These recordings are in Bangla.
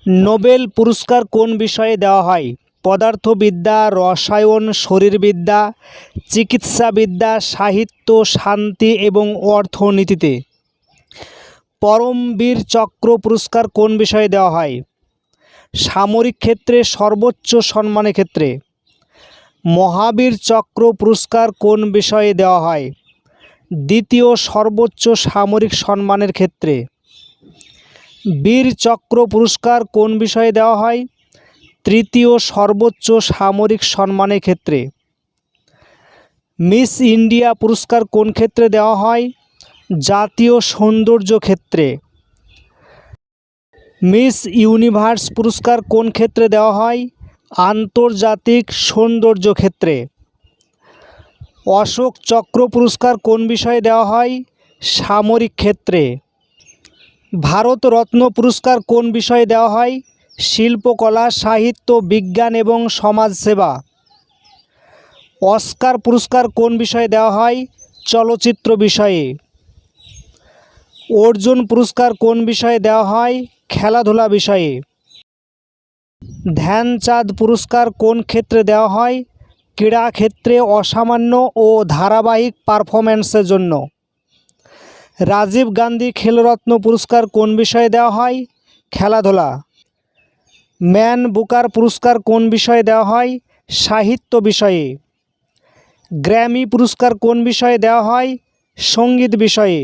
নোবেল পুরস্কার কোন বিষয়ে দেওয়া হয়? পদার্থবিদ্যা, রসায়ন, শরীরবিদ্যা, চিকিৎসাবিদ্যা, সাহিত্য, শান্তি এবং অর্থনীতিতে। পরমবীর চক্র পুরস্কার কোন বিষয়ে দেওয়া হয়? সামরিক ক্ষেত্রে সর্বোচ্চ সম্মানের ক্ষেত্রে। মহাবীর চক্র পুরস্কার কোন বিষয়ে দেওয়া হয়? দ্বিতীয় সর্বোচ্চ সামরিক সম্মানের ক্ষেত্রে। বীর চক্র পুরস্কার কোন বিষয়ে দেওয়া হয়? তৃতীয় সর্বোচ্চ সামরিক সম্মানের ক্ষেত্রে। মিস ইন্ডিয়া পুরস্কার কোন ক্ষেত্রে দেওয়া হয়? জাতীয় সৌন্দর্য ক্ষেত্রে। মিস ইউনিভার্স পুরস্কার কোন ক্ষেত্রে দেওয়া হয়? আন্তর্জাতিক সৌন্দর্য ক্ষেত্রে। অশোক চক্র পুরস্কার কোন বিষয়ে দেওয়া হয়? সামরিক ক্ষেত্রে। ভারতরত্ন পুরস্কার কোন বিষয়ে দেওয়া হয়? শিল্পকলা, সাহিত্য, বিজ্ঞান এবং সমাজসেবা। অস্কার পুরস্কার কোন বিষয়ে দেওয়া হয়? চলচ্চিত্র বিষয়ে। অর্জুন পুরস্কার কোন বিষয়ে দেওয়া হয়? খেলাধুলা বিষয়ে। ধ্যানচাঁদ পুরস্কার কোন ক্ষেত্রে দেওয়া হয়? ক্রীড়া ক্ষেত্রে অসামান্য ও ধারাবাহিক পারফরম্যান্সের জন্য। রাজীব গান্ধী খেলরত্ন পুরস্কার কোন বিষয়ে দেওয়া হয়? খেলাধুলা। ম্যান বুকার পুরস্কার কোন বিষয়ে দেওয়া হয়? সাহিত্য বিষয়ে। গ্র্যামি পুরস্কার কোন বিষয়ে দেওয়া হয়? সঙ্গীত বিষয়ে।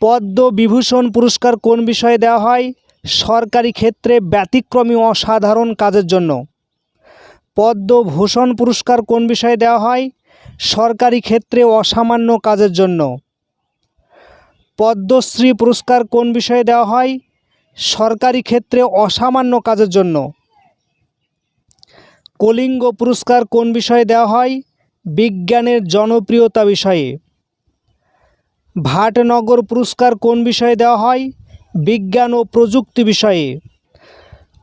পদ্মবিভূষণ পুরস্কার কোন বিষয়ে দেওয়া হয়? সরকারি ক্ষেত্রে ব্যতিক্রমী অসাধারণ কাজের জন্য। পদ্মভূষণ পুরস্কার কোন বিষয়ে দেওয়া হয়? সরকারি ক্ষেত্রে অসামান্য কাজের জন্য। পদ্মশ্রী পুরস্কার কোন বিষয়ে দেওয়া হয়? সরকারি ক্ষেত্রে অসামান্য কাজের জন্য। কলিঙ্গ পুরস্কার কোন বিষয়ে দেওয়া হয়? বিজ্ঞানের জনপ্রিয়তা বিষয়ে। ভাটনগর পুরস্কার কোন বিষয়ে দেওয়া হয়? বিজ্ঞান ও প্রযুক্তি বিষয়ে।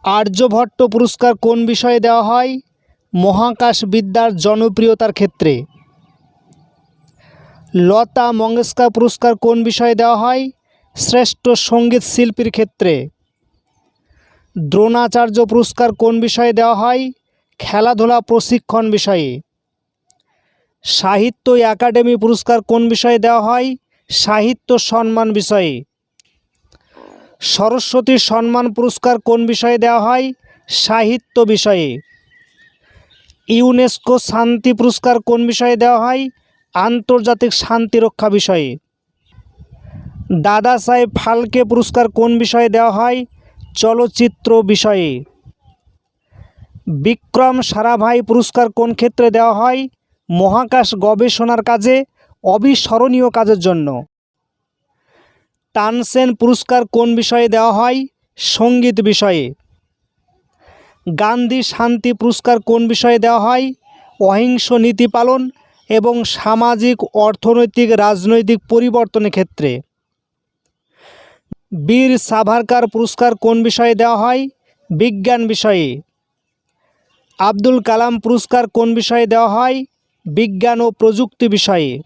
আর্যভট্ট পুরস্কার কোন বিষয়ে দেওয়া হয়? মহাকাশ বিদ্যার জনপ্রিয়তার ক্ষেত্রে। লতা মঙ্গেশকর পুরস্কার কোন বিষয়ে দেওয়া হয়? শ্রেষ্ঠ সঙ্গীত শিল্পীর ক্ষেত্রে। দ্রোণাচার্য পুরস্কার কোন বিষয়ে দেওয়া হয়? খেলাধুলা প্রশিক্ষণ বিষয়ে। সাহিত্য একাডেমি পুরস্কার কোন বিষয়ে দেওয়া হয়? সাহিত্য সম্মান বিষয়ে। সরস্বতী সম্মান পুরস্কার কোন বিষয়ে দেওয়া হয়? সাহিত্য বিষয়ে। ইউনেস্কো শান্তি পুরস্কার কোন বিষয়ে দেওয়া হয়? আন্তর্জাতিক শান্তি রক্ষা বিষয়ে। দাদা সাহেব ফালকে পুরস্কার কোন বিষয়ে দেওয়া হয়? চলচ্চিত্র বিষয়ে। বিক্রম সারাভাই পুরস্কার কোন ক্ষেত্রে দেওয়া হয়? মহাকাশ গবেষণার কাজে অবিস্মরণীয় কাজের জন্য। তানসেন পুরস্কার কোন বিষয়ে দেওয়া হয়? সঙ্গীত বিষয়ে। গান্ধী শান্তি পুরস্কার কোন বিষয়ে দেওয়া হয়? অহিংস নীতি পালন এবং সামাজিক, অর্থনৈতিক, রাজনৈতিক পরিবর্তনের ক্ষেত্রে। বীর সাভারকর পুরস্কার কোন বিষয়ে দেওয়া হয়? বিজ্ঞান বিষয়ে। আব্দুল কালাম পুরস্কার কোন বিষয়ে দেওয়া হয়? বিজ্ঞান ও প্রযুক্তি বিষয়ে।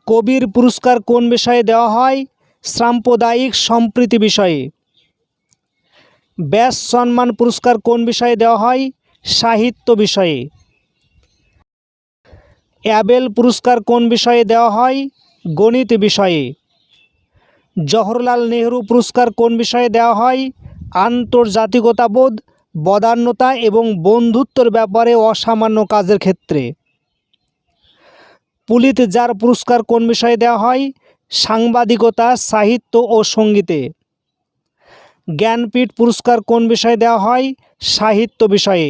কবির পুরস্কার কোন বিষয়ে দেওয়া হয়? সাম্প্রদায়িক সম্প্রীতি বিষয়ে। ব্যাস সম্মান পুরস্কার কোন বিষয়ে দেওয়া হয়? সাহিত্য বিষয়ে। অ্যাবেল পুরস্কার কোন বিষয়ে দেওয়া হয়? গণিত বিষয়ে। জওহরলাল নেহরু পুরস্কার কোন বিষয়ে দেওয়া হয়? আন্তর্জাতিকতাবোধ, বদান্যতা এবং বন্ধুত্বের ব্যাপারে অসামান্য কাজের ক্ষেত্রে। পুলিৎজার পুরস্কার কোন বিষয়ে দেওয়া হয়? সাংবাদিকতা, সাহিত্য ও সঙ্গীতে। জ্ঞানপীঠ পুরস্কার কোন বিষয়ে দেওয়া হয়? সাহিত্য বিষয়ে।